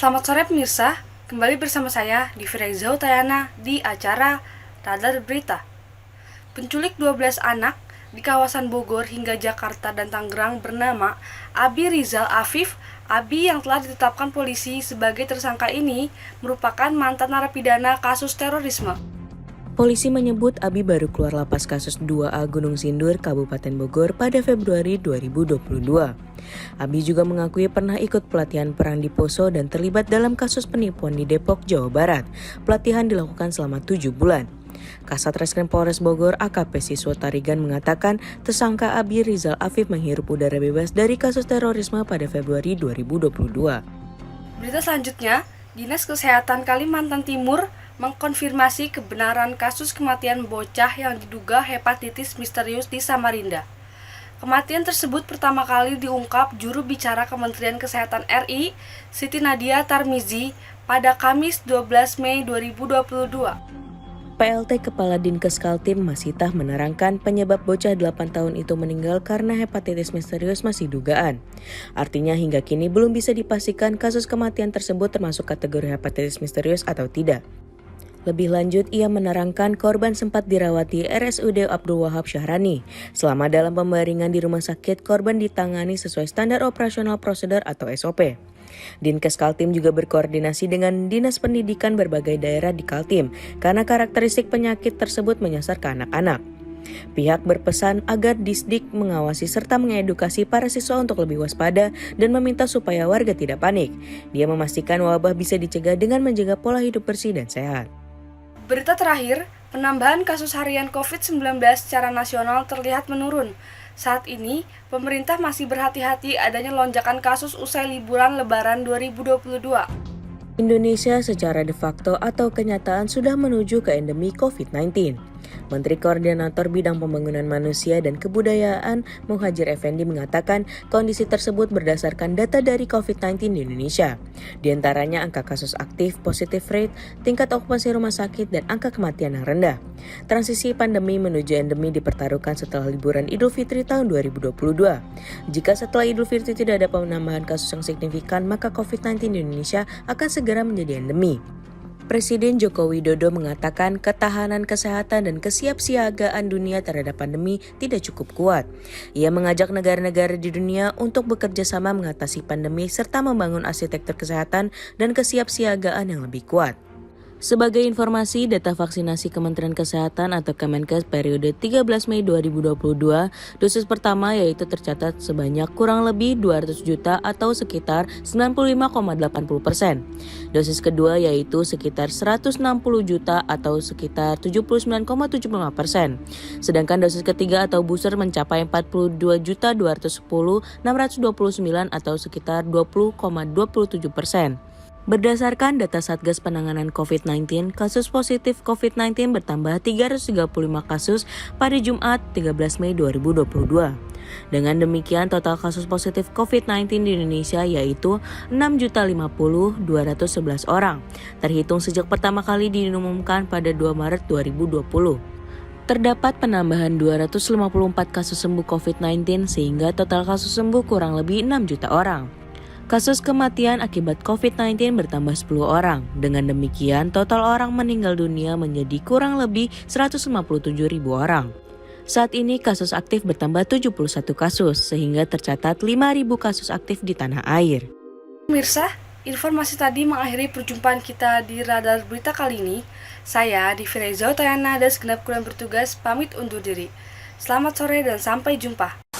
Selamat sore pemirsa, kembali bersama saya Divira Zautayana di acara Radar Berita. Penculik 12 anak di kawasan Bogor hingga Jakarta dan Tangerang bernama Abi Rizal Afif. Abi yang telah ditetapkan polisi sebagai tersangka ini merupakan mantan narapidana kasus terorisme. Polisi menyebut Abi baru keluar lapas kasus 2A Gunung Sindur, Kabupaten Bogor pada Februari 2022. Abi juga mengakui pernah ikut pelatihan perang di Poso dan terlibat dalam kasus penipuan di Depok, Jawa Barat. Pelatihan dilakukan selama 7 bulan. Kasat Reskrim Polres Bogor AKP Siswo Tarigan mengatakan tersangka Abi Rizal Afif menghirup udara bebas dari kasus terorisme pada Februari 2022. Berita selanjutnya, Dinas Kesehatan Kalimantan Timur mengkonfirmasi kebenaran kasus kematian bocah yang diduga hepatitis misterius di Samarinda. Kematian tersebut pertama kali diungkap juru bicara Kementerian Kesehatan RI, Siti Nadia Tarmizi, pada Kamis 12 Mei 2022. PLT Kepala Dinkes Kaltim Masitah menerangkan penyebab bocah 8 tahun itu meninggal karena hepatitis misterius masih dugaan. Artinya hingga kini belum bisa dipastikan kasus kematian tersebut termasuk kategori hepatitis misterius atau tidak. Lebih lanjut, ia menerangkan korban sempat dirawat di RSUD Abdul Wahab Syahrani. Selama dalam pembaringan di rumah sakit, korban ditangani sesuai standar operasional prosedur atau SOP. Dinkes Kaltim juga berkoordinasi dengan Dinas Pendidikan berbagai daerah di Kaltim karena karakteristik penyakit tersebut menyasar ke anak-anak. Pihak berpesan agar Disdik mengawasi serta mengedukasi para siswa untuk lebih waspada dan meminta supaya warga tidak panik. Dia memastikan wabah bisa dicegah dengan menjaga pola hidup bersih dan sehat. Berita terakhir, penambahan kasus harian COVID-19 secara nasional terlihat menurun. Saat ini, pemerintah masih berhati-hati adanya lonjakan kasus usai liburan Lebaran 2022. Indonesia secara de facto atau kenyataan sudah menuju ke endemi COVID-19. Menteri Koordinator Bidang Pembangunan Manusia dan Kebudayaan Muhadjir Effendi mengatakan kondisi tersebut berdasarkan data dari COVID-19 di Indonesia. Di antaranya angka kasus aktif, positive rate, tingkat okupansi rumah sakit, dan angka kematian yang rendah. Transisi pandemi menuju endemi dipertaruhkan setelah liburan Idul Fitri tahun 2022. Jika setelah Idul Fitri tidak ada penambahan kasus yang signifikan, maka COVID-19 di Indonesia akan segera menjadi endemi. Presiden Joko Widodo mengatakan ketahanan kesehatan dan kesiapsiagaan dunia terhadap pandemi tidak cukup kuat. Ia mengajak negara-negara di dunia untuk bekerja sama mengatasi pandemi serta membangun arsitektur kesehatan dan kesiapsiagaan yang lebih kuat. Sebagai informasi, data vaksinasi Kementerian Kesehatan atau Kemenkes periode 13 Mei 2022, dosis pertama yaitu tercatat sebanyak kurang lebih 200 juta atau sekitar 95,80%. Dosis kedua yaitu sekitar 160 juta atau sekitar 79,75%. Sedangkan dosis ketiga atau booster mencapai 42.210.629 atau sekitar 20,27%. Berdasarkan data Satgas Penanganan COVID-19, kasus positif COVID-19 bertambah 335 kasus pada Jumat 13 Mei 2022. Dengan demikian, total kasus positif COVID-19 di Indonesia yaitu 6.050.211 orang, terhitung sejak pertama kali diumumkan pada 2 Maret 2020. Terdapat penambahan 254 kasus sembuh COVID-19 sehingga total kasus sembuh kurang lebih 6 juta orang. Kasus kematian akibat COVID-19 bertambah 10 orang. Dengan demikian, total orang meninggal dunia menjadi kurang lebih 157.000 orang. Saat ini kasus aktif bertambah 71 kasus, sehingga tercatat 5.000 kasus aktif di tanah air. Pemirsa, informasi tadi mengakhiri perjumpaan kita di Radar Berita kali ini. Saya Divira Zautayana dan segenap kru yang bertugas pamit undur diri. Selamat sore dan sampai jumpa.